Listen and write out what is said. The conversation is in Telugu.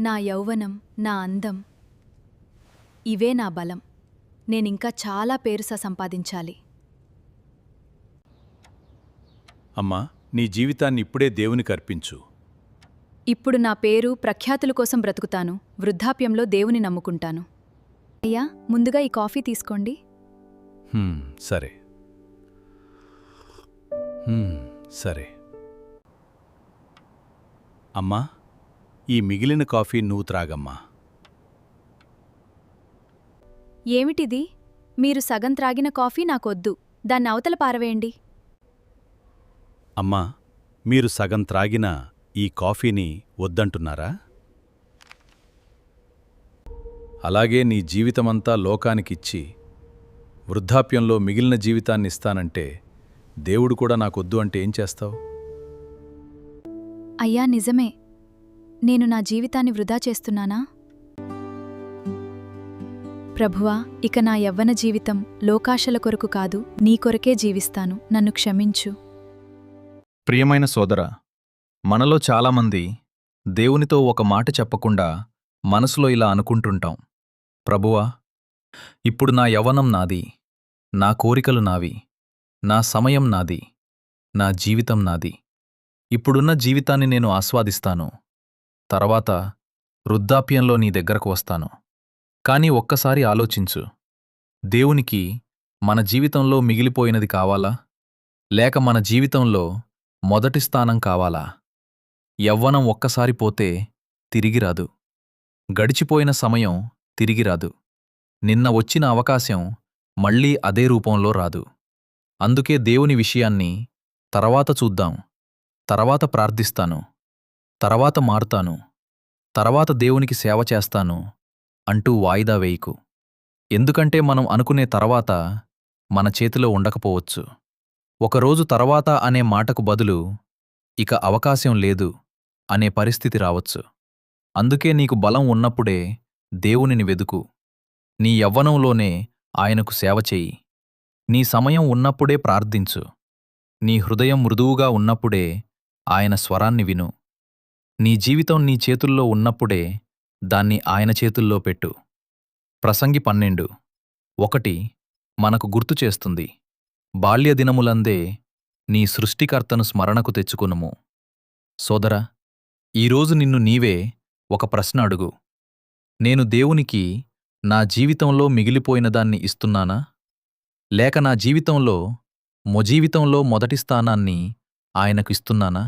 నా యౌవనం, నా అందం ఇవే నా బలం. నేనింకా చాలా పేరు సంపాదించాలి. అమ్మా, నీ జీవితాన్ని ఇప్పుడే దేవునికి అర్పించు. ఇప్పుడు నా పేరు, ప్రఖ్యాతుల కోసం బ్రతుకుతాను. వృద్ధాప్యంలో దేవుని నమ్ముకుంటాను. అయ్యా, ముందుగా ఈ కాఫీ తీసుకోండి. సరే సరే. అమ్మా, ఈ మిగిలిన కాఫీ నువ్వు త్రాగమ్మా. ఏమిటిది? మీరు సగం త్రాగిన కాఫీ నాకొద్దు. దాన్ని అవతల పారవేయండి. అమ్మా, మీరు సగం త్రాగిన ఈ కాఫీని వద్దంటున్నారా? అలాగే నీ జీవితమంతా లోకానికిచ్చి వృద్ధాప్యంలో మిగిలిన జీవితాన్నిస్తానంటే దేవుడు కూడా నాకొద్దు అంటే ఏం చేస్తావు? అయ్యా, నిజమే. నేను నా జీవితాన్ని వృధా చేస్తున్నానా? ప్రభువా, ఇక నా యవ్వన జీవితం లోకాశల కొరకు కాదు, నీ కొరకే జీవిస్తాను. నన్ను క్షమించు. ప్రియమైన సోదరా, మనలో చాలామంది దేవునితో ఒక మాట చెప్పకుండా మనసులో ఇలా అనుకుంటుంటాం: ప్రభువా, ఇప్పుడు నా యవ్వనం నాది, నా కోరికలు నావి, నా సమయం నాది, నా జీవితం నాది. ఇప్పుడున్న జీవితాన్ని నేను ఆస్వాదిస్తాను. తర్వాత వృద్ధాప్యంలో నీ దగ్గరకు వస్తాను. కాని ఒక్కసారి ఆలోచించు, దేవునికి మన జీవితంలో మిగిలిపోయినది కావాలా? లేక మన జీవితంలో మొదటి స్థానం కావాలా? యవ్వనం ఒక్కసారి పోతే తిరిగిరాదు. గడిచిపోయిన సమయం తిరిగిరాదు. నిన్న వచ్చిన అవకాశం మళ్లీ అదే రూపంలో రాదు. అందుకే దేవుని విషయాన్ని తర్వాత చూద్దాం, తర్వాత ప్రార్థిస్తాను, తర్వాత మారుతాను, తర్వాత దేవునికి సేవ చేస్తాను అంటూ వాయిదా వేయకు. ఎందుకంటే మనం అనుకునే తర్వాత మన చేతిలో ఉండకపోవచ్చు. ఒకరోజు తర్వాత అనే మాటకు బదులు ఇక అవకాశం లేదు అనే పరిస్థితి రావచ్చు. అందుకే నీకు బలం ఉన్నప్పుడే దేవునిని వెదుకు. నీ యవ్వనంలోనే ఆయనకు సేవ చెయ్యి. నీ సమయం ఉన్నప్పుడే ప్రార్థించు. నీ హృదయం మృదువుగా ఉన్నప్పుడే ఆయన స్వరాన్ని విను. నీ జీవితం నీ చేతుల్లో ఉన్నప్పుడే దాన్ని ఆయన చేతుల్లో పెట్టు. ప్రసంగి 12:1 మనకు గుర్తు చేస్తుంది: బాల్యదినములందే నీ సృష్టికర్తను స్మరణకు తెచ్చుకునుము. సోదరా, ఈరోజు నిన్ను నీవే ఒక ప్రశ్న అడుగు: నేను దేవునికి నా జీవితంలో మిగిలిపోయినదాన్ని ఇస్తున్నానా? లేక నా జీవితంలో మొదటి స్థానాన్ని ఆయనకు ఇస్తున్నానా?